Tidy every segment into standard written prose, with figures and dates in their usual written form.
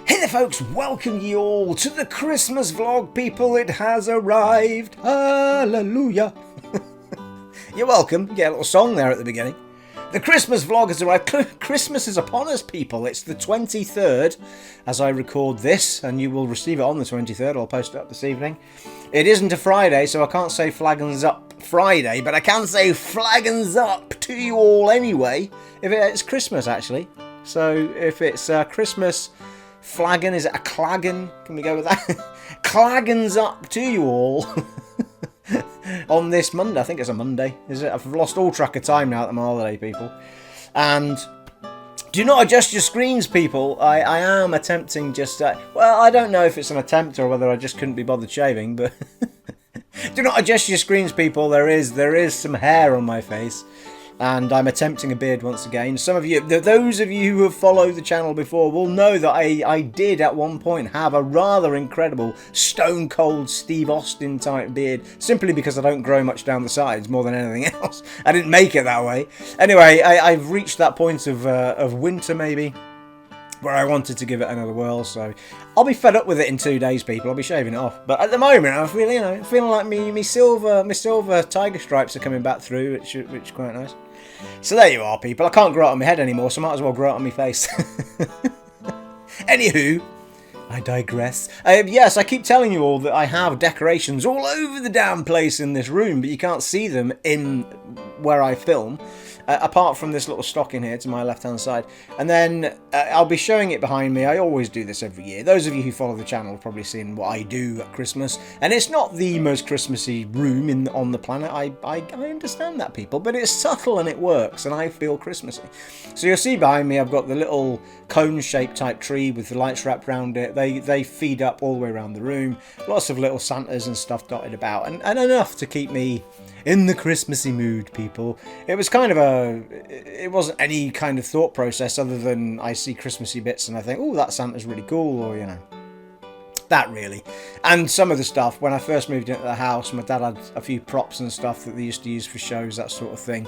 Hey there folks, welcome ye all to the Christmas vlog, people. It has arrived. Hallelujah. You're welcome. You get a little song there at the beginning. The Christmas vlog has arrived. Christmas is upon us, people. It's the 23rd as I record this, and you will receive it on the 23rd. I'll post it up this evening. It isn't a Friday, so I can't say Flaggins Up Friday, but I can say Flaggins Up to you all anyway. If it's Christmas, actually. So if it's Christmas flaggin', is it a claggin'? Can we go with that? Claggins up to you all on this Monday. I think it's a Monday, is it? I've lost all track of time now at the holiday, people. And do not adjust your screens, people. I am attempting just... well, I don't know if it's an attempt or whether I just couldn't be bothered shaving, but... do not adjust your screens, people. There is some hair on my face. And I'm attempting a beard once again. Some of you, those of you who have followed the channel before will know that I did at one point have a rather incredible Stone Cold Steve Austin type beard, simply because I don't grow much down the sides more than anything else. I didn't make it that way. Anyway, I've reached that point of winter maybe, where I wanted to give it another whirl, so I'll be fed up with it in 2 days, people. I'll be shaving it off. But at the moment, I feel, feeling like me silver tiger stripes are coming back through, which is quite nice. So there you are, people. I can't grow it on my head anymore, so I might as well grow it on my face. Anywho, I digress. Yes, I keep telling you all that I have decorations all over the damn place in this room, but you can't see them in where I film. Apart from this little stocking here to my left-hand side. And then I'll be showing it behind me. I always do this every year. Those of you who follow the channel have probably seen what I do at Christmas. And it's not the most Christmassy room on the planet. I understand that, people. But it's subtle and it works. And I feel Christmassy. So you'll see behind me I've got the little cone-shaped type tree with the lights wrapped around it. They feed up all the way around the room. Lots of little Santas and stuff dotted about. And enough to keep me in the Christmassy mood, people. It was kind of it wasn't any kind of thought process other than I see Christmassy bits and I think, oh, that Santa's really cool, or, you know, that really. And some of the stuff, when I first moved into the house, my dad had a few props and stuff that they used to use for shows, that sort of thing.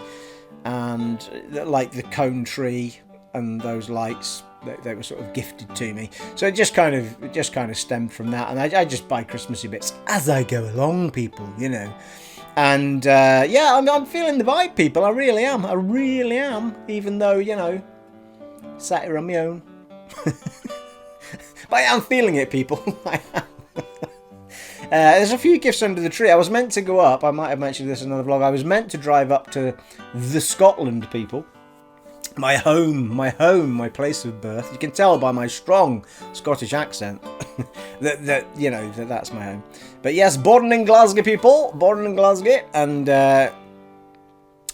And like the cone tree and those lights, they were sort of gifted to me. So it just kind of stemmed from that. And I just buy Christmassy bits as I go along, people, you know. And, yeah, I'm feeling the vibe, people. I really am. Even though, you know, sat here on my own. But I am feeling it, people. I am. There's a few gifts under the tree. I was meant to go up. I might have mentioned this in another vlog. I was meant to drive up to the Scotland, people. My home, my place of birth. You can tell by my strong Scottish accent that's my home. But yes, born in Glasgow, people. Born in Glasgow. And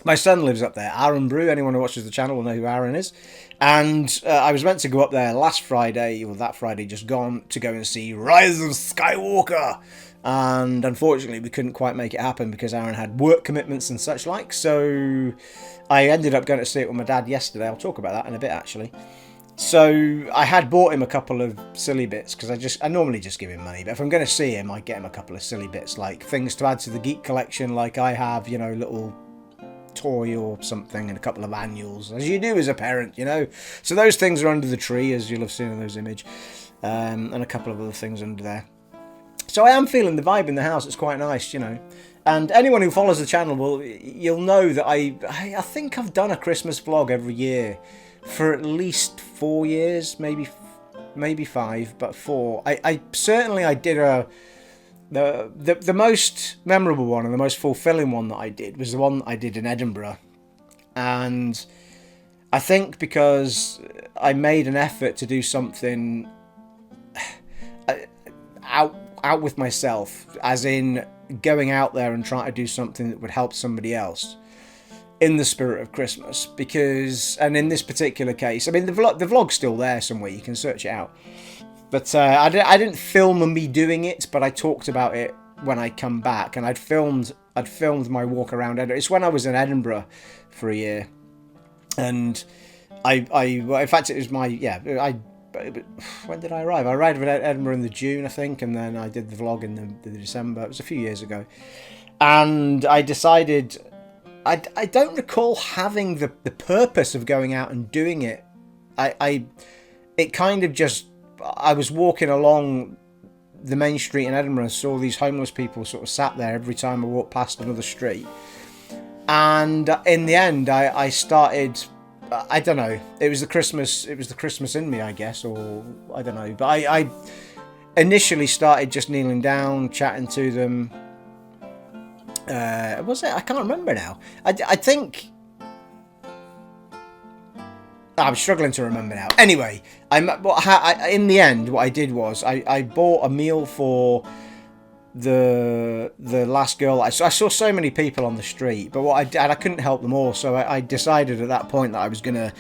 my son lives up there. Aaron Brew. Anyone who watches the channel will know who Aaron is. And I was meant to go up there last Friday, or that Friday just gone, to go and see Rise of Skywalker. And unfortunately, we couldn't quite make it happen because Aaron had work commitments and such like. So I ended up going to see it with my dad yesterday. I'll talk about that in a bit, actually. So I had bought him a couple of silly bits because I normally just give him money. But if I'm going to see him, I get him a couple of silly bits, like things to add to the geek collection. Like I have, you know, little toy or something and a couple of annuals, as you do as a parent, you know. So those things are under the tree, as you'll have seen in those images, and a couple of other things under there. So I am feeling the vibe in the house. It's quite nice, you know. And anyone who follows the channel you'll know that I think I've done a Christmas vlog every year for at least 4 years, maybe 5, but 4. I certainly did the most memorable one and the most fulfilling one that I did was the one that I did in Edinburgh. And I think because I made an effort to do something out with myself, as in going out there and trying to do something that would help somebody else in the spirit of Christmas. Because, and in this particular case, I mean, the vlog's still there somewhere, you can search it out. But I didn't film me doing it, but I talked about it when I come back, and I'd filmed my walk around Edinburgh. It's when I was in Edinburgh for a year, and in fact, it was when did I arrive? I arrived at Edinburgh in the June, I think, and then I did the vlog in the December. It was a few years ago. And I decided, I don't recall having the purpose of going out and doing it. It kind of just, I was walking along the main street in Edinburgh and saw these homeless people sort of sat there every time I walked past another street. And in the end, I started, I don't know, it was the Christmas in me, I guess, or I don't know. But I initially started just kneeling down, chatting to them. Was it? I can't remember now. I think... I'm struggling to remember now. Anyway, in the end, what I did was I bought a meal for the last girl. I saw so many people on the street, but what I did, I couldn't help them all. So I decided at that point that I was going to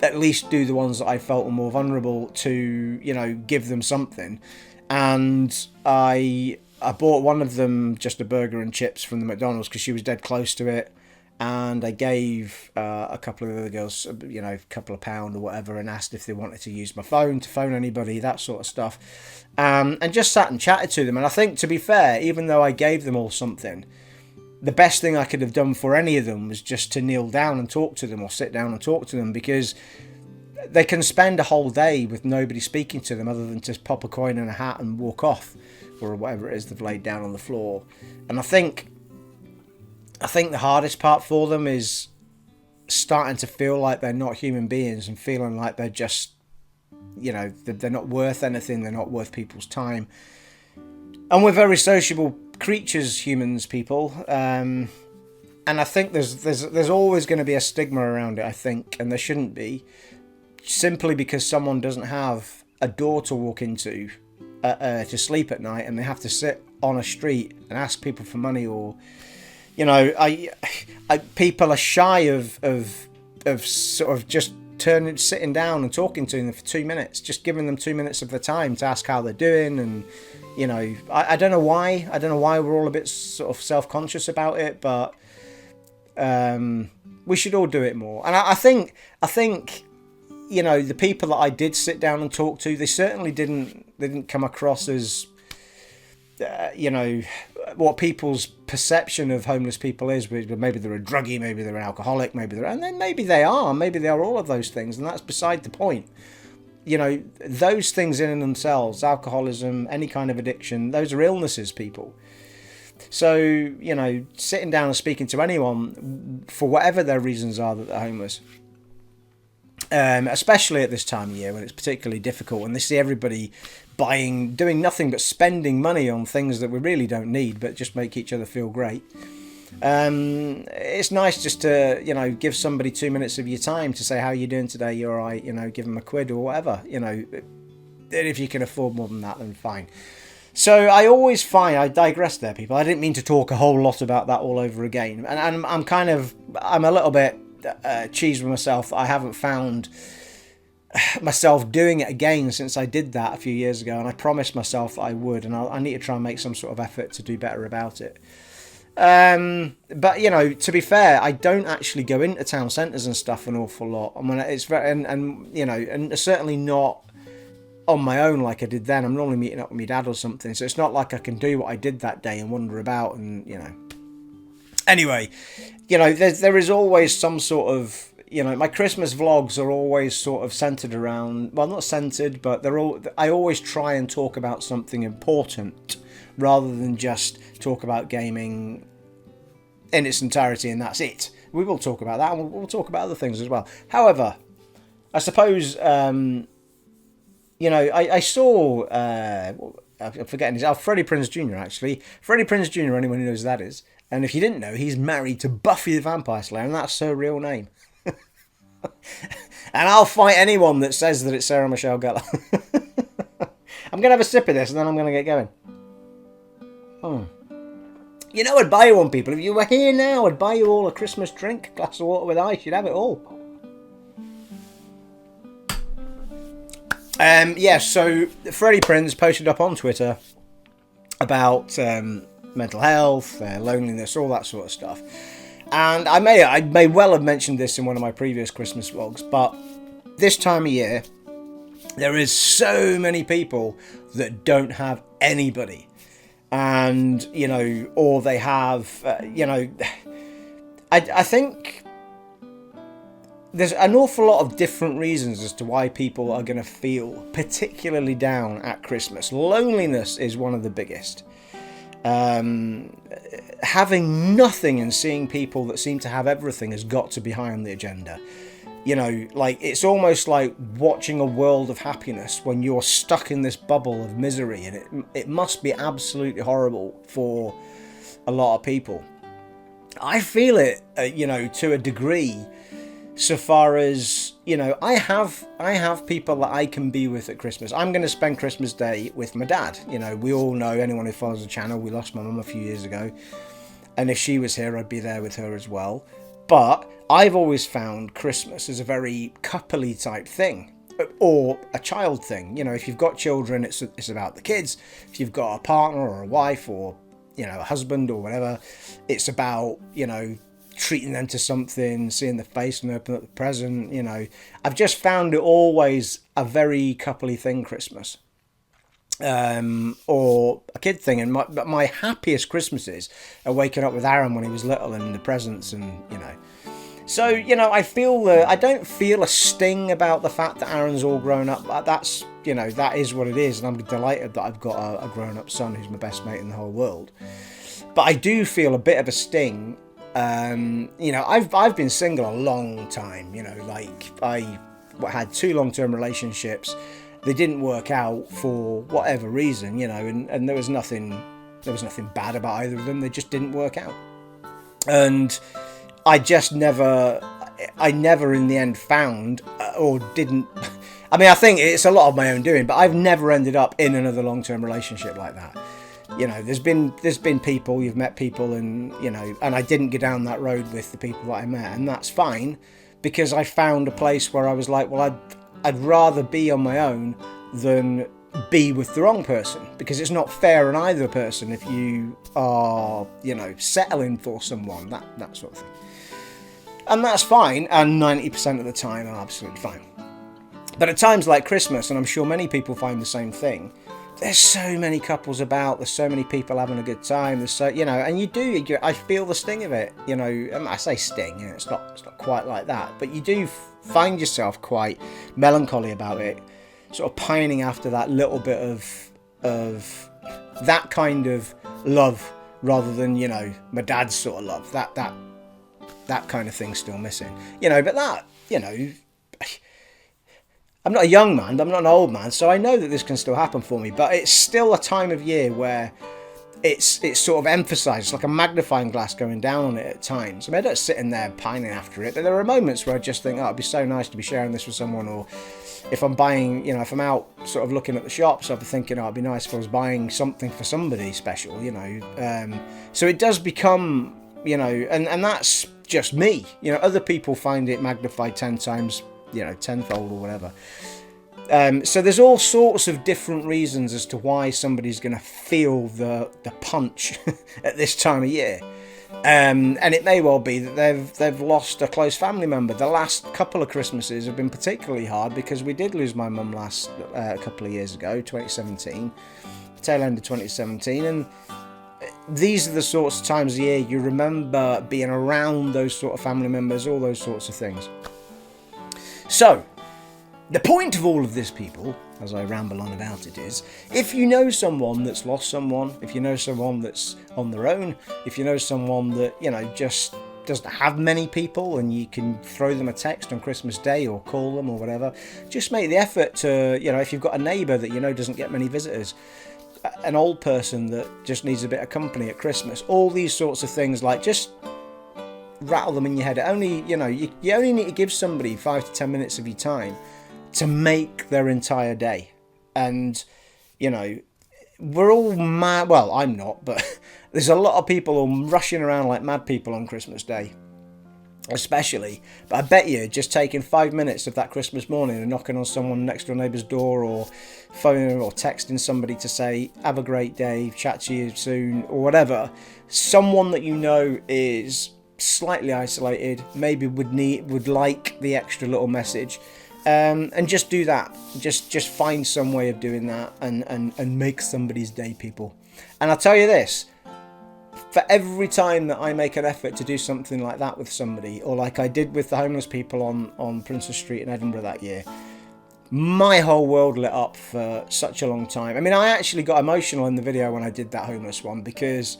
at least do the ones that I felt were more vulnerable to, you know, give them something. And I bought one of them just a burger and chips from the McDonald's because she was dead close to it. And I gave a couple of other girls, you know, a couple of pound or whatever, and asked if they wanted to use my phone to phone anybody, that sort of stuff. And just sat and chatted to them. And I think, to be fair, even though I gave them all something, the best thing I could have done for any of them was just to kneel down and talk to them, or sit down and talk to them, because they can spend a whole day with nobody speaking to them other than just pop a coin in a hat and walk off, or whatever it is they've laid down on the floor. And I think the hardest part for them is starting to feel like they're not human beings and feeling like they're just, you know, they're not worth anything, they're not worth people's time. And we're very sociable creatures, humans, people. And I think there's always going to be a stigma around it, I think, and there shouldn't be, simply because someone doesn't have a door to walk into to sleep at night, and they have to sit on a street and ask people for money, or... You know, people are shy of sort of just sitting down and talking to them for 2 minutes, just giving them 2 minutes of their time to ask how they're doing. And, you know, I don't know why. I don't know why we're all a bit sort of self-conscious about it, but we should all do it more. And I think, you know, the people that I did sit down and talk to, they certainly didn't come across as, you know, what people's perception of homeless people is. Maybe they're a druggie, maybe they're an alcoholic, maybe they are all of those things, and that's beside the point. You know, those things in and themselves, alcoholism, any kind of addiction, those are illnesses, people. So, you know, sitting down and speaking to anyone for whatever their reasons are that they're homeless, especially at this time of year when it's particularly difficult and they see everybody doing nothing but spending money on things that we really don't need but just make each other feel great. It's nice just to, you know, give somebody 2 minutes of your time to say, how you doing today, you alright, you know, give them a quid or whatever, you know. If you can afford more than that, then fine. So I always find, I digress there, people, I didn't mean to talk a whole lot about that all over again, and I'm a little bit cheesed with myself that I haven't found myself doing it again since I did that a few years ago, and I promised myself that I would, and I need to try and make some sort of effort to do better about it. But, you know, to be fair, I don't actually go into town centres and stuff an awful lot. I mean, it's very, and you know, and certainly not on my own like I did then. I'm normally meeting up with my dad or something, so it's not like I can do what I did that day and wander about and, you know. Anyway, you know, there is always some sort of, you know, my Christmas vlogs are always sort of centred around, well, not centred, but I always try and talk about something important rather than just talk about gaming in its entirety and that's it. We will talk about that, and we'll talk about other things as well. However, I suppose, you know, I saw, I'm forgetting his, Freddie Prinze Jr. actually. Freddie Prinze Jr., anyone who knows who that is. And if you didn't know, he's married to Buffy the Vampire Slayer, and that's her real name. And I'll fight anyone that says that it's Sarah Michelle Gellar. I'm going to have a sip of this and then I'm going to get going. You know, I'd buy you one, people. If you were here now, I'd buy you all a Christmas drink, glass of water with ice. You'd have it all. Yeah, so Freddie Prinze posted up on Twitter about mental health, loneliness, all that sort of stuff. And I may well have mentioned this in one of my previous Christmas vlogs, but this time of year, there is so many people that don't have anybody. And, you know, or they have, you know, I think there's an awful lot of different reasons as to why people are going to feel particularly down at Christmas. Loneliness is one of the biggest. Having nothing and seeing people that seem to have everything has got to be high on the agenda. You know, like, it's almost like watching a world of happiness when you're stuck in this bubble of misery, and it must be absolutely horrible for a lot of people. I feel it, you know, to a degree, so far as, you know, I have people that I can be with at Christmas. I'm going to spend Christmas Day with my dad. You know, we all know, anyone who follows the channel, we lost my mum a few years ago, and if she was here, I'd be there with her as well. But I've always found Christmas as a very coupley type thing, or a child thing. You know, if you've got children, it's about the kids. If you've got a partner or a wife, or, you know, a husband or whatever, it's about, you know, treating them to something, seeing the face and open up the present. You know, I've just found it always a very coupley thing, Christmas, or a kid thing. And my happiest Christmases are waking up with Aaron when he was little, and the presents, and, you know. So, you know, I don't feel a sting about the fact that Aaron's all grown up. That's, you know, that is what it is, and I'm delighted that I've got a grown-up son who's my best mate in the whole world. But I do feel a bit of a sting. You know, I've been single a long time. You know, like, I had 2 long-term relationships. They didn't work out for whatever reason, you know, and there was nothing bad about either of them. They just didn't work out, and I never in the end found, or didn't. I mean, I think it's a lot of my own doing, but I've never ended up in another long-term relationship like that. You know, there's been people, you've met people, and, you know, and I didn't go down that road with the people that I met, and that's fine, because I found a place where I was like, well, I'd rather be on my own than be with the wrong person, because it's not fair on either person if you are, you know, settling for someone, that sort of thing. And that's fine, and 90% of the time I'm absolutely fine. But at times like Christmas, and I'm sure many people find the same thing, there's so many couples about, there's so many people having a good time, there's so, you know, and I feel the sting of it, you know. I say sting, you know, it's not quite like that, but you do find yourself quite melancholy about it, sort of pining after that little bit of that kind of love, rather than, you know, my dad's sort of love, that kind of thing's still missing, you know. But that, you know, I'm not a young man, but I'm not an old man, so I know that this can still happen for me. But it's still a time of year where it's sort of emphasised. It's like a magnifying glass going down on it at times. I mean, I don't sit in there pining after it, but there are moments where I just think, oh, it'd be so nice to be sharing this with someone. Or if I'm buying, you know, if I'm out sort of looking at the shops, I'll be thinking, oh, it'd be nice if I was buying something for somebody special, you know. So it does become, you know, and that's just me. You know, other people find it magnified 10 times, you know, tenfold or whatever. So there's all sorts of different reasons as to why somebody's going to feel the punch at this time of year. And it may well be that they've lost a close family member. The last couple of Christmases have been particularly hard, because we did lose my mum last a couple of years ago, 2017, tail end of 2017, and these are the sorts of times of year you remember being around those sort of family members, all those sorts of things. So, the point of all of this, people, as I ramble on about it, is if you know someone that's lost someone, if you know someone that's on their own, if you know someone that, you know, just doesn't have many people, and you can throw them a text on Christmas Day or call them or whatever, just make the effort to, you know, if you've got a neighbour that you know doesn't get many visitors, an old person that just needs a bit of company at Christmas, all these sorts of things, like, just rattle them in your head. You only need to give somebody 5 to 10 minutes of your time to make their entire day. And, you know, we're all mad. Well, I'm not, but there's a lot of people all rushing around like mad people on Christmas Day, especially. But I bet you just taking 5 minutes of that Christmas morning and knocking on someone next door neighbour's door, or phoning or texting somebody to say, have a great day, chat to you soon, or whatever, someone that you know is slightly isolated, maybe would like the extra little message, and just do that. Just find some way of doing that, and make somebody's day, people. And I'll tell you this, for every time that I make an effort to do something like that with somebody, or like I did with the homeless people on Princess Street in Edinburgh that year, my whole world lit up for such a long time. I mean, I actually got emotional in the video when I did that homeless one, because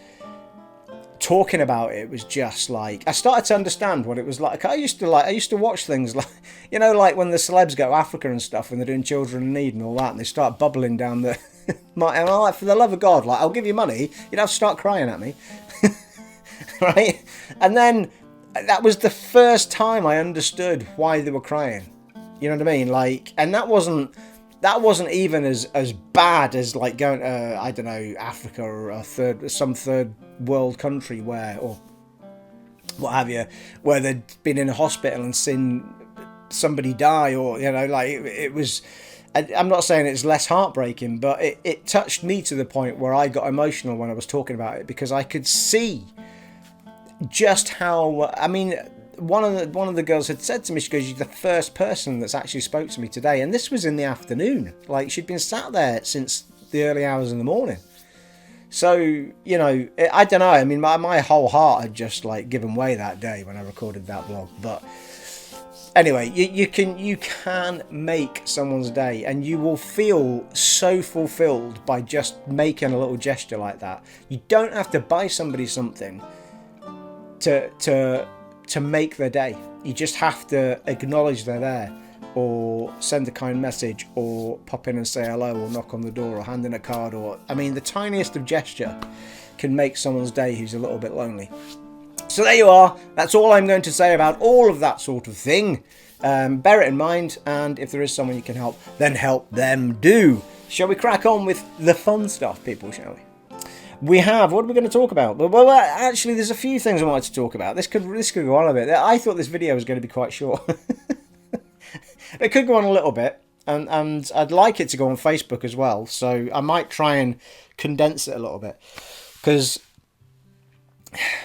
talking about it was just like, I started to understand what it was like. I used to watch things like, you know, like when the celebs go to Africa and stuff, when they're doing children in need and all that, and they start bubbling down the and I'm like, for the love of God, like, I'll give you money, you'd have to start crying at me. Right? And then that was the first time I understood why they were crying. You know what I mean? Like, and that wasn't even as bad as like going to, I don't know, Africa or some third world country or what have you, where they'd been in a hospital and seen somebody die, or, you know, like it was. I'm not saying it's less heartbreaking, but it touched me to the point where I got emotional when I was talking about it, because I could see just how, I mean, one of the girls had said to me, she goes, "You're the first person that's actually spoke to me today," and this was in the afternoon. Like, she'd been sat there since the early hours in the morning. So, you know, I don't know. I mean, my whole heart had just like given way that day when I recorded that vlog. But anyway, you can make someone's day, and you will feel so fulfilled by just making a little gesture like that. You don't have to buy somebody something to make their day. You just have to acknowledge they're there, or send a kind message, or pop in and say hello, or knock on the door, or hand in a card, or, I mean, the tiniest of gesture can make someone's day who's a little bit lonely. So there you are. That's all I'm going to say about all of that sort of thing. Bear it in mind, and if there is someone you can help, then help them do. Shall we crack on with the fun stuff, people, shall we? What are we going to talk about? Well, actually, there's a few things I wanted to talk about. This could go on a bit. I thought this video was going to be quite short. It could go on a little bit, and I'd like it to go on Facebook as well, so I might try and condense it a little bit, because,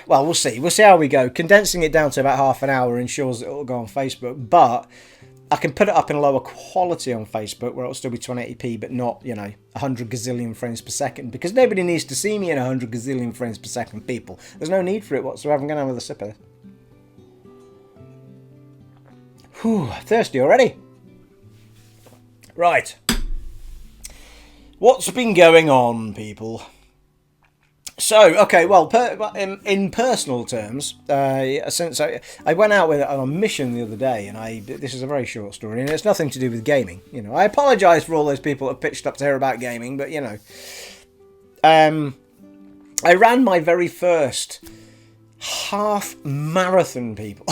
well, we'll see how we go. Condensing it down to about half an hour ensures that it'll go on Facebook, but I can put it up in lower quality on Facebook, where it'll still be 1080p, but not, you know, 100 gazillion frames per second, because nobody needs to see me in 100 gazillion frames per second, people. There's no need for it whatsoever. I'm going to have another sip of this. Whew, thirsty already. Right. What's been going on, people? So, okay, well, in personal terms, since I went out on a mission the other day, and this is a very short story, and it's nothing to do with gaming. You know, I apologise for all those people that have pitched up to hear about gaming, but, you know, I ran my very first half marathon, people.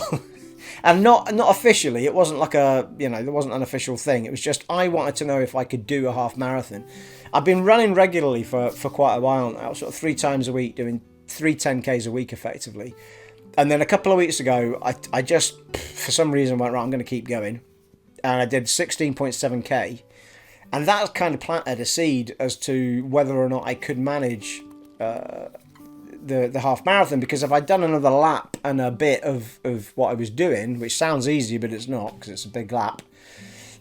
And not officially. It wasn't like there wasn't an official thing. It was just, I wanted to know if I could do a half marathon. I've been running regularly for quite a while now, sort of 3 times a week, doing 3 10Ks a week effectively. And then a couple of weeks ago, I just, for some reason, went, right, I'm going to keep going. And I did 16.7K. And that kind of planted a seed as to whether or not I could manage the half marathon, because if I'd done another lap and a bit of what I was doing, which sounds easy but it's not, because it's a big lap,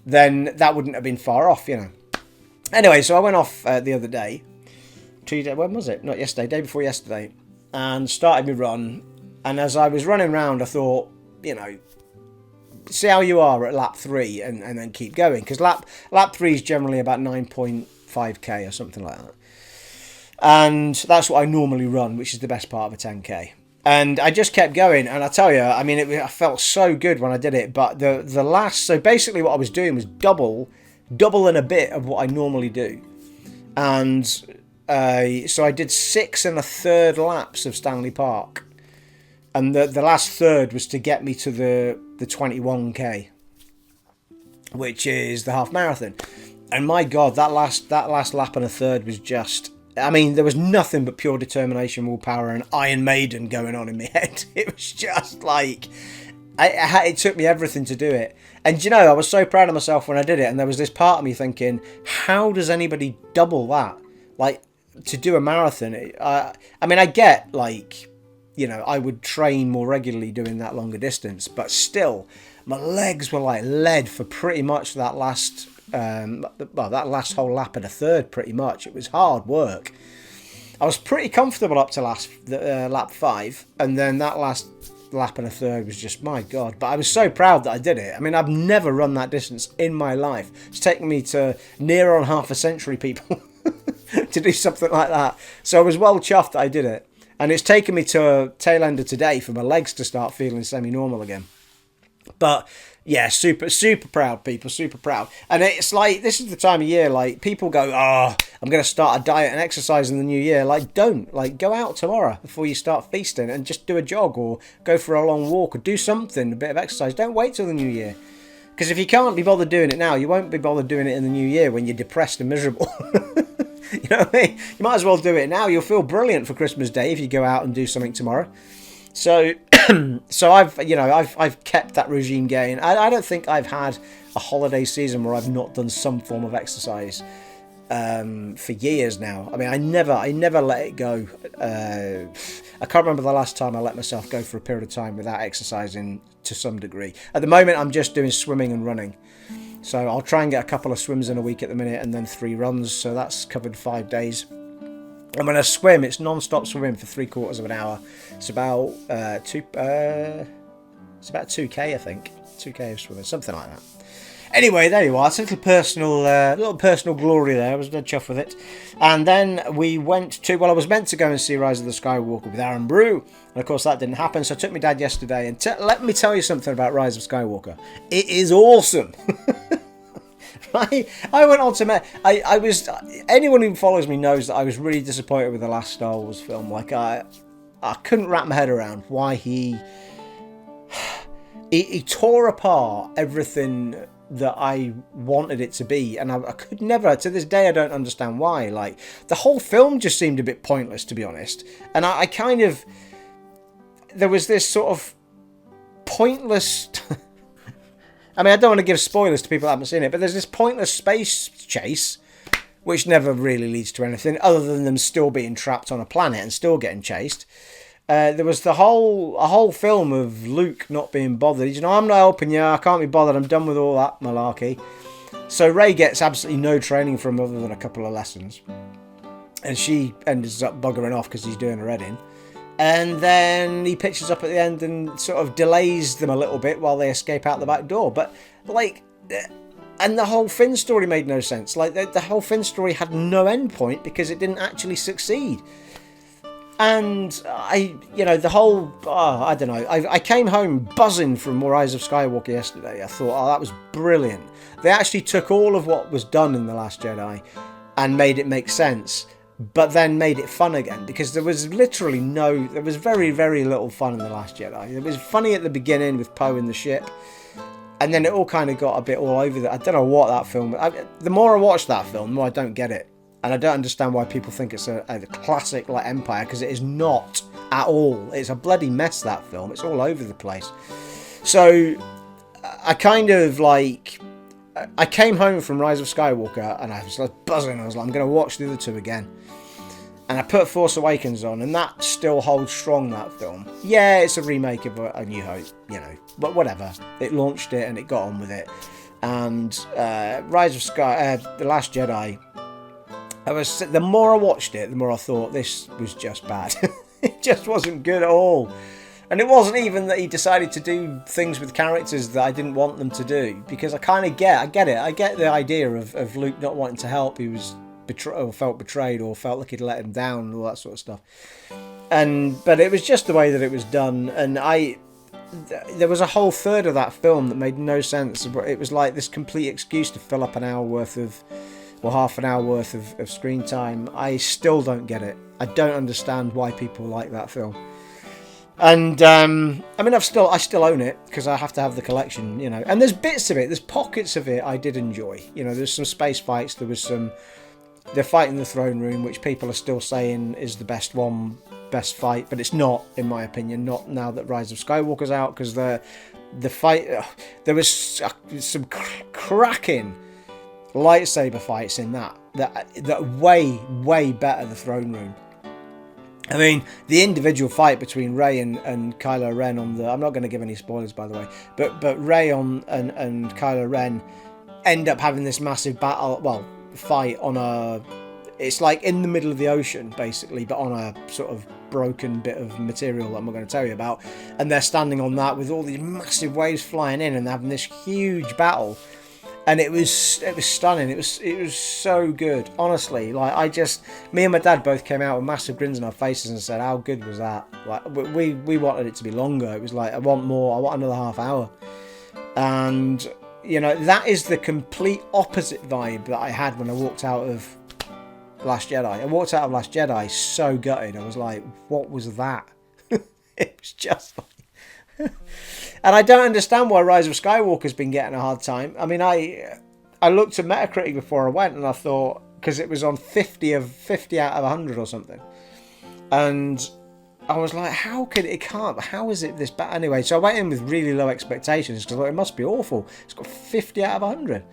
then that wouldn't have been far off, you know. Anyway, so I went off the other day, when was it? Not yesterday, day before yesterday, and started my run. And as I was running around, I thought, you know, see how you are at lap 3 and then keep going, because lap 3 is generally about 9.5k or something like that. And that's what I normally run, which is the best part of a 10k. And I just kept going, and I tell you, I mean, I felt so good when I did it. But the last, so basically what I was doing was double and a bit of what I normally do. And so I did 6 1/3 laps of Stanley Park, and the last third was to get me to the 21k, which is the half marathon. And my God, that last lap and a third was just, I mean, there was nothing but pure determination, willpower, and Iron Maiden going on in my head. It was just like, it took me everything to do it. And, you know, I was so proud of myself when I did it. And there was this part of me thinking, how does anybody double that? Like, to do a marathon. I mean, I get, like, you know, I would train more regularly doing that longer distance. But still, my legs were like lead for pretty much that last whole lap and a third, pretty much. It was hard work. I was pretty comfortable up to lap 5, and then that last lap and a third was just, my God. But I was so proud that I did it. I mean, I've never run that distance in my life. It's taken me to near on half a century, people, to do something like that. So I was well chuffed that I did it. And it's taken me to a tail end of today for my legs to start feeling semi-normal again. But yeah, super proud, people, super proud. And it's like, this is the time of year, like, people go, oh, I'm going to start a diet and exercise in the new year. Like, don't. Like, go out tomorrow before you start feasting and just do a jog or go for a long walk or do something, a bit of exercise. Don't wait till the new year. Because if you can't be bothered doing it now, you won't be bothered doing it in the new year when you're depressed and miserable. You know what I mean? You might as well do it now. You'll feel brilliant for Christmas Day if you go out and do something tomorrow. So I've kept that regime going. I don't think I've had a holiday season where I've not done some form of exercise for years now. I mean, I never let it go. I can't remember the last time I let myself go for a period of time without exercising to some degree. At the moment, I'm just doing swimming and running. So I'll try and get a couple of swims in a week at the minute, and then 3 runs. So that's covered 5 days. And when I swim, it's non-stop swimming for 3/4 of an hour. It's about 2k, I think. 2k of swimming, something like that. Anyway, there you are. It's a little personal glory there. I was dead chuffed with it. And then we went to, I was meant to go and see Rise of the Skywalker with Aaron Brew. And of course that didn't happen. So I took my dad yesterday. And let me tell you something about Rise of Skywalker. It is awesome. I went on to anyone who follows me knows that I was really disappointed with the last Star Wars film. Like, I couldn't wrap my head around why he tore apart everything that I wanted it to be, and I could never, to this day, I don't understand why. Like, the whole film just seemed a bit pointless, to be honest. And I kind of, there was this sort of pointless. I mean, I don't want to give spoilers to people that haven't seen it, but there's this pointless space chase, which never really leads to anything other than them still being trapped on a planet and still getting chased. There was a whole film of Luke not being bothered. You know, I'm not helping you. I can't be bothered. I'm done with all that malarkey. So Rey gets absolutely no training from him other than a couple of lessons, and she ends up buggering off because he's doing her head in. And then he pitches up at the end and sort of delays them a little bit while they escape out the back door. But, like, and the whole Finn story made no sense. Like, the whole Finn story had no end point because it didn't actually succeed. And I came home buzzing from Rise of Skywalker yesterday. I thought, that was brilliant. They actually took all of what was done in The Last Jedi and made it make sense, but then made it fun again, because there was very, very little fun in The Last Jedi. It was funny at the beginning with Poe in the ship, and then it all kind of got a bit all over that. I don't know what that film. The more I watch that film, the more I don't get it. And I don't understand why people think it's a classic like Empire, because it is not at all. It's a bloody mess, that film. It's all over the place. So I kind of like, I came home from Rise of Skywalker and I was like buzzing. I was like, I'm going to watch the other two again. And I put Force Awakens on, and that still holds strong, that film. Yeah, it's a remake of A New Hope, you know, but whatever. It launched it and it got on with it. And Rise of The Last Jedi, the more I watched it, the more I thought this was just bad. It just wasn't good at all. And it wasn't even that he decided to do things with characters that I didn't want them to do, because I get it. I get the idea of Luke not wanting to help. He was felt betrayed, or felt like he'd let him down, and all that sort of stuff. But it was just the way that it was done, and there was a whole third of that film that made no sense. It was like this complete excuse to fill up half an hour worth of screen time. I still don't get it. I don't understand why people like that film. And I mean, I still own it because I have to have the collection, you know. And there's bits of it, there's pockets of it I did enjoy. You know, there's some space fights. There was the fight in the throne room, which people are still saying is the best fight, but it's not, in my opinion. Not now that Rise of Skywalker's out, because the fight, there was some cracking lightsaber fights in that way better, the throne room. I mean, the individual fight between Rey and Kylo Ren I'm not going to give any spoilers, by the way, but Rey and Kylo Ren end up having this massive fight It's like in the middle of the ocean, basically, but on a sort of broken bit of material that I'm not going to tell you about. And they're standing on that with all these massive waves flying in and having this huge battle. And it was stunning. It was so good, honestly. Like me and my dad both came out with massive grins on our faces and said, "How good was that?" Like we wanted it to be longer. It was like, I want more. I want another half hour. And that is the complete opposite vibe that I had when I walked out of Last Jedi. I walked out of Last Jedi so gutted. I was like, "What was that?" It was just like. And I don't understand why Rise of Skywalker's been getting a hard time. I mean, I looked at Metacritic before I went, and I thought, because it was on 50 out of 100 or something, and I was like, how is it this bad? Anyway, so I went in with really low expectations because I thought it must be awful. It's got 50 out of 100.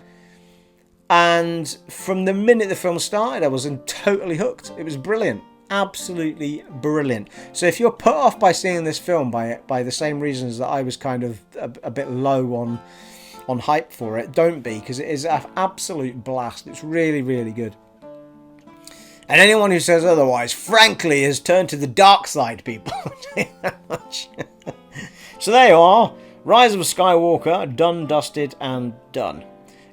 And from the minute the film started, I was totally hooked. It was brilliant. Absolutely brilliant. So if you're put off by seeing this film by the same reasons that I was kind of a bit low on hype for it, don't be, because it is an absolute blast. It's really, really good. And anyone who says otherwise, frankly, has turned to the dark side, people. So there you are. Rise of Skywalker, done, dusted, and done.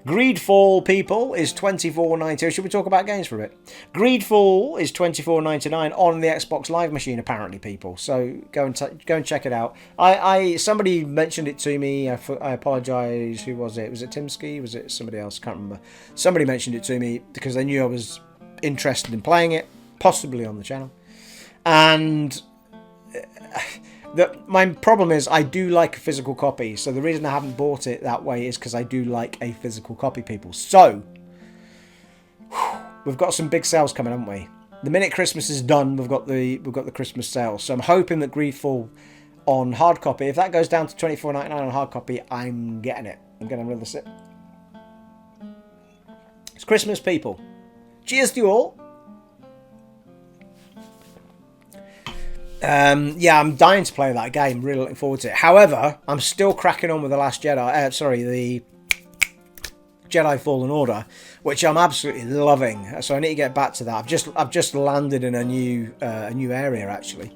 Greedfall, people, is $24.99. Should we talk about games for a bit? Greedfall is $24.99 on the Xbox Live machine, apparently, people. So go and check it out. Somebody mentioned it to me. I apologise. Who was it? Was it Timsky? Was it somebody else? Can't remember. Somebody mentioned it to me because they knew I was interested in playing it, possibly on the channel. And my problem is I do like a physical copy, so the reason I haven't bought it that way is because I do like a physical copy, people. So we've got some big sales coming, haven't we? The minute Christmas is done, we've got the Christmas sales. So I'm hoping that Greedfall on hard copy, if that goes down to $24.99 on hard copy, I'm getting it. I'm getting another sip. It's Christmas, people. Cheers to you all. Yeah, I'm dying to play that game. Really looking forward to it. However, I'm still cracking on with the Last Jedi. The Jedi Fallen Order, which I'm absolutely loving. So I need to get back to that. I've just landed in a new area actually,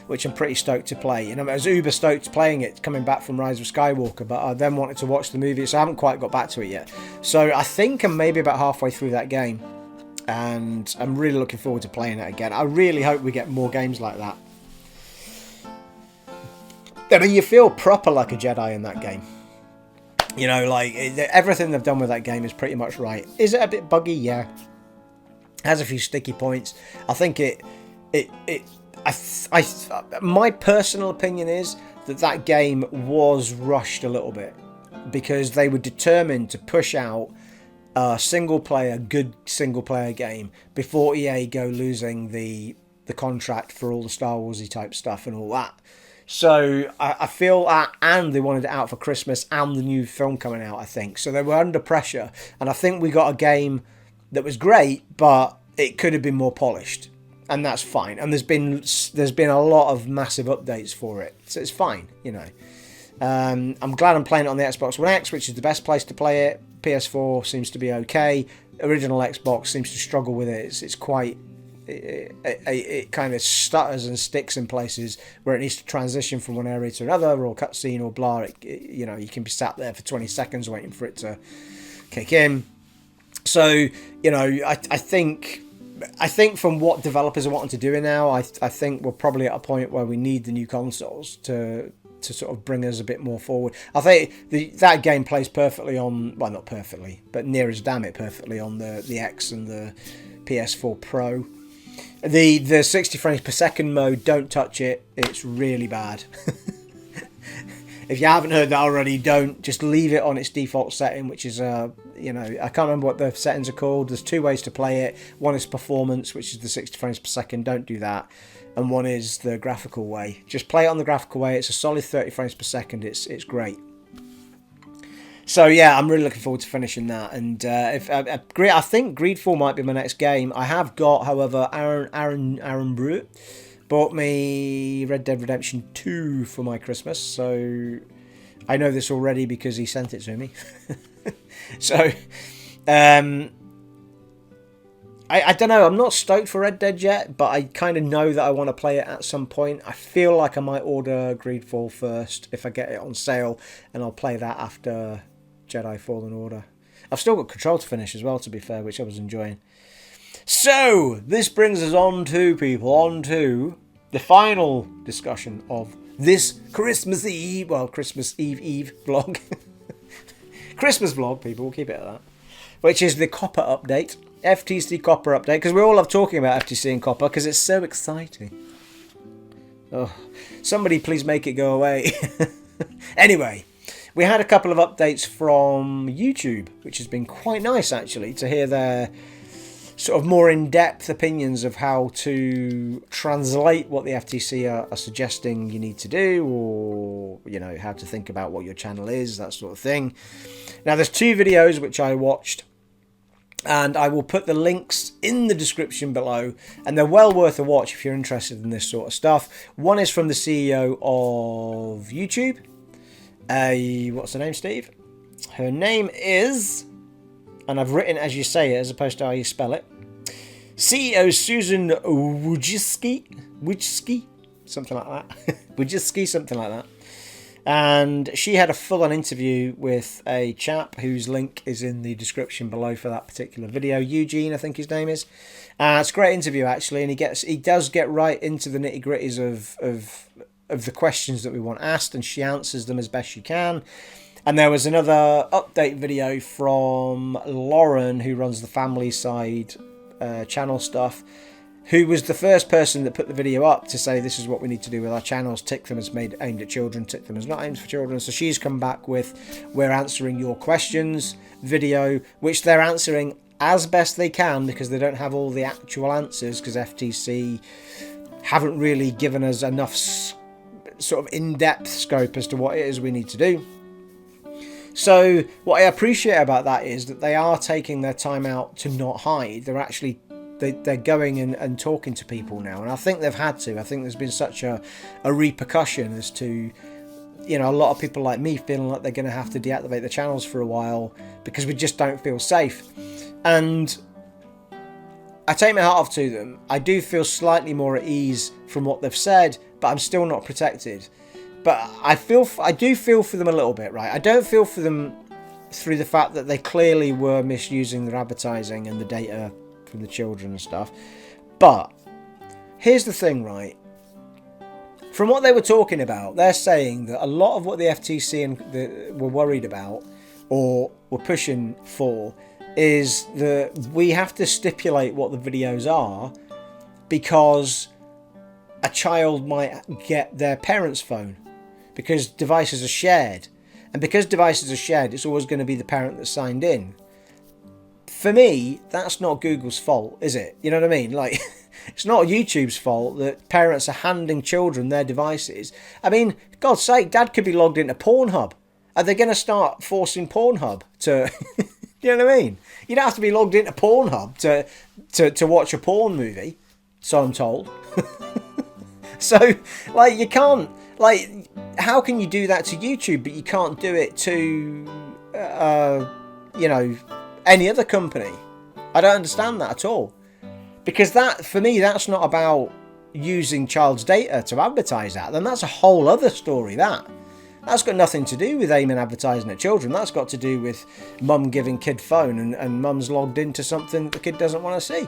which I'm pretty stoked to play. And I was uber stoked playing it, coming back from Rise of Skywalker, but I then wanted to watch the movie, so I haven't quite got back to it yet. So I think I'm maybe about halfway through that game, and I'm really looking forward to playing it again. I really hope we get more games like that. I mean, you feel proper like a Jedi in that game. Like everything they've done with that game is pretty much right. Is it a bit buggy? Yeah. It has a few sticky points. I think my personal opinion is that game was rushed a little bit because they were determined to push out a good single player game before EA go losing the contract for all the Star Warsy type stuff and all that. So I feel that, and they wanted it out for Christmas and the new film coming out, I think. So they were under pressure, and I think we got a game that was great, but it could have been more polished, and that's fine. And there's been a lot of massive updates for it, so it's fine, I'm glad I'm playing it on the Xbox One X, which is the best place to play it. PS4 seems to be okay. Original Xbox seems to struggle with it. It's quite... It kind of stutters and sticks in places where it needs to transition from one area to another, or cutscene or blah. You can be sat there for 20 seconds waiting for it to kick in. So I think from what developers are wanting to do now, I think we're probably at a point where we need the new consoles to sort of bring us a bit more forward. I think that game plays perfectly on, well, not perfectly, but near as damn it perfectly on the X and the PS4 Pro. The 60 frames per second mode, don't touch it. It's really bad. If you haven't heard that already, don't. Just leave it on its default setting, which is, I can't remember what the settings are called. There's two ways to play it. One is performance, which is the 60 frames per second. Don't do that. And one is the graphical way. Just play it on the graphical way. It's a solid 30 frames per second. It's great. So yeah, I'm really looking forward to finishing that. And I think Greedfall might be my next game. I have got, however, Aaron Brute bought me Red Dead Redemption 2 for my Christmas. So I know this already because he sent it to me. So I don't know, I'm not stoked for Red Dead yet, but I kind of know that I want to play it at some point. I feel like I might order Greedfall first if I get it on sale, and I'll play that after Jedi Fallen Order. I've still got Control to finish as well, to be fair, which I was enjoying. So, this brings us on to the final discussion of this Christmas Eve vlog. Christmas vlog, people, we'll keep it at that. Which is the COPPA update. FTC COPPA update, because we all love talking about FTC and COPPA because it's so exciting. Oh, somebody please make it go away. Anyway, we had a couple of updates from YouTube, which has been quite nice actually to hear their sort of more in-depth opinions of how to translate what the FTC are suggesting you need to do, or how to think about what your channel is, that sort of thing. Now there's 2 videos which I watched, and I will put the links in the description below, and they're well worth a watch if you're interested in this sort of stuff. One is from the CEO of YouTube. What's her name, Steve? Her name is, and I've written as you say it as opposed to how you spell it, CEO Susan Wojcicki, something like that. Wojcicki, something like that. And she had a full-on interview with a chap whose link is in the description below for that particular video. Eugene, I think his name is. It's a great interview, actually, and he does get right into the nitty-gritties of the questions that we want asked, and she answers them as best she can. And there was another update video from Lauren, who runs the family side channel stuff, who was the first person that put the video up to say this is what we need to do with our channels, tick them as aimed at children, tick them as not aimed for children. So she's come back with we're answering your questions video, which they're answering as best they can because they don't have all the actual answers, because FTC haven't really given us enough sort of in-depth scope as to what it is we need to do. So what I appreciate about that is that they are taking their time out to not hide. They're actually they're going and talking to people now, and I think they've had to. I think there's been such a repercussion as to, a lot of people like me feeling like they're going to have to deactivate the channels for a while because we just don't feel safe. And I take my hat off to them. I do feel slightly more at ease from what they've said, but I'm still not protected. But I do feel for them a little bit, right? I don't feel for them through the fact that they clearly were misusing their advertising and the data from the children and stuff. But here's the thing, right? From what they were talking about, they're saying that a lot of what the FTC were worried about or were pushing for is that we have to stipulate what the videos are because a child might get their parents' phone because devices are shared. And because devices are shared, it's always going to be the parent that's signed in. For me, that's not Google's fault, is it? You know what I mean? Like, it's not YouTube's fault that parents are handing children their devices. I mean, God's sake, Dad could be logged into Pornhub. Are they going to start forcing Pornhub to... You know what I mean? You don't have to be logged into Pornhub to watch a porn movie, so I'm told. So, like, you can't... Like, how can you do that to YouTube, but you can't do it to, any other company? I don't understand that at all. Because that, for me, that's not about using child's data to advertise at them. That's a whole other story, That's got nothing to do with aiming advertising at children. That's got to do with mum giving kid phone and mum's logged into something that the kid doesn't want to see.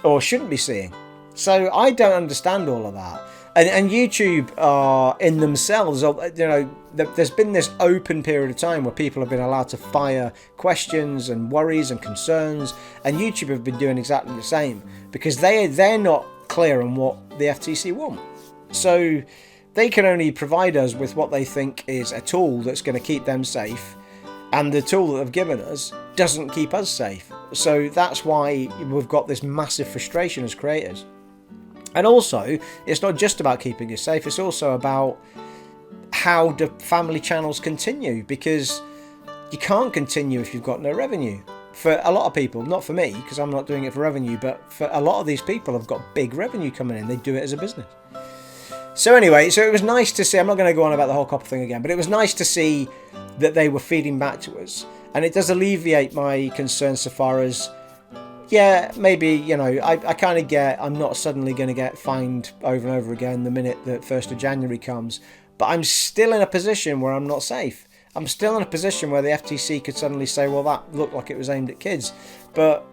Or shouldn't be seeing. So I don't understand all of that. And YouTube are in themselves, there's been this open period of time where people have been allowed to fire questions and worries and concerns, and YouTube have been doing exactly the same because they're not clear on what the FTC want. So they can only provide us with what they think is a tool that's going to keep them safe, and the tool that they've given us doesn't keep us safe. So that's why we've got this massive frustration as creators. And also, it's not just about keeping you safe, it's also about how do family channels continue, because you can't continue if you've got no revenue. For a lot of people, not for me, because I'm not doing it for revenue, but for a lot of these people have got big revenue coming in. They do it as a business. So anyway, it was nice to see, I'm not going to go on about the whole COPPA thing again, but it was nice to see that they were feeding back to us. And it does alleviate my concerns so far as yeah, maybe, you know, I kind of get, I'm not suddenly going to get fined over and over again the minute that 1st of January comes, but I'm still in a position where I'm not safe. I'm still in a position where the FTC could suddenly say, well, that looked like it was aimed at kids. But,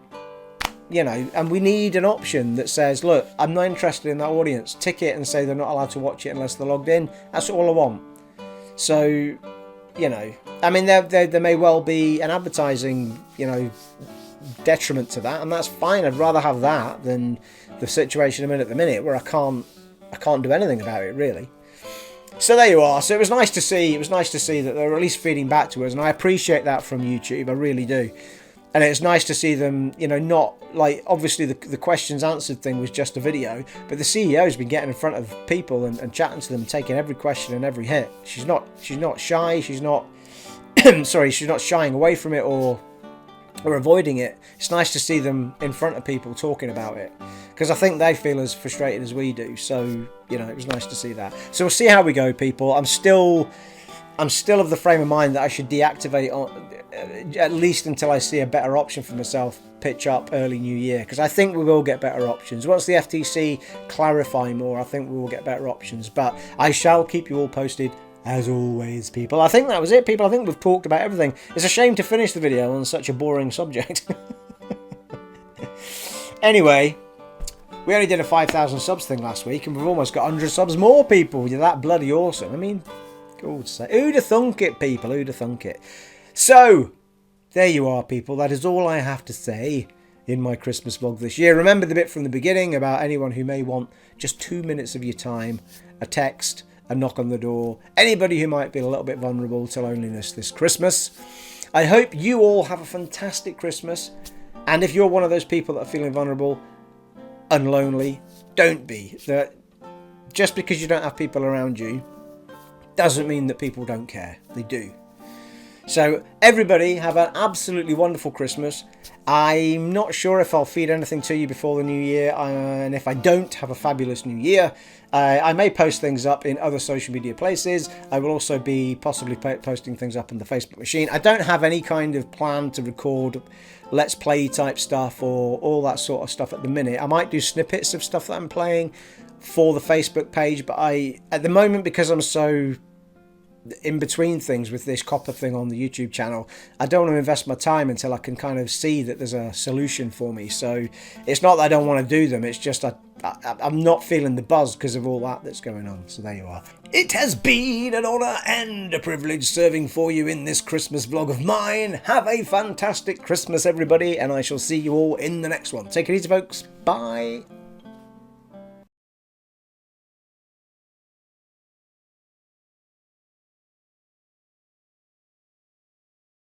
you know, and we need an option that says, look, I'm not interested in that audience. Tick it and say they're not allowed to watch it unless they're logged in. That's all I want. So, you know, I mean, there may well be an advertising, you know, detriment to that, and that's fine. I'd rather have that than the situation I'm in at the minute where I can't do anything about it, really. So there you are. So it was nice to see. It was nice to see that they're at least feeding back to us, and I appreciate that from YouTube. I really do. And it's nice to see them, you know, not like, obviously the questions answered thing was just a video, but the CEO's been getting in front of people and chatting to them, taking every question and every hit. She's not shy. She's not sorry. She's not shying away from it or avoiding it. It's nice to see them in front of people talking about it, because I think they feel as frustrated as we do. So, you know, it was nice to see that. So we'll see how we go, people. I'm still of the frame of mind that I should deactivate at least until I see a better option for myself pitch up early New Year, because I think we will get better options. Once the FTC clarify more, I think we will get better options. But I shall keep you all posted, as always, people. I think that was it, people. I think we've talked about everything. It's a shame to finish the video on such a boring subject. Anyway, we only did a 5,000 subs thing last week, and we've almost got 100 subs more, people. You're that bloody awesome. I mean, God's sake. Who'd have thunk it, people? Who'd have thunk it? So, there you are, people. That is all I have to say in my Christmas vlog this year. Remember the bit from the beginning about anyone who may want just 2 minutes of your time, a text, a knock on the door, anybody who might be a little bit vulnerable to loneliness this Christmas. I hope you all have a fantastic Christmas. And if you're one of those people that are feeling vulnerable and lonely, don't be. Just because you don't have people around you doesn't mean that people don't care. They do. So everybody have an absolutely wonderful Christmas. I'm not sure if I'll feed anything to you before the new year, and if I don't, have a fabulous new year. I may post things up in other social media places. I will also be possibly posting things up in the Facebook machine. I don't have any kind of plan to record let's play type stuff or all that sort of stuff at the minute. I might do snippets of stuff that I'm playing for the Facebook page, but at the moment, because I'm so in between things with this COPPA thing on the YouTube channel, I don't want to invest my time until I can kind of see that there's a solution for me. So it's not that I don't want to do them, it's just I'm not feeling the buzz because of all that's going on. So there you are. It has been an honour and a privilege serving for you in this Christmas vlog of mine. Have a fantastic Christmas, everybody, and I shall see you all in the next one. Take it easy, folks. Bye.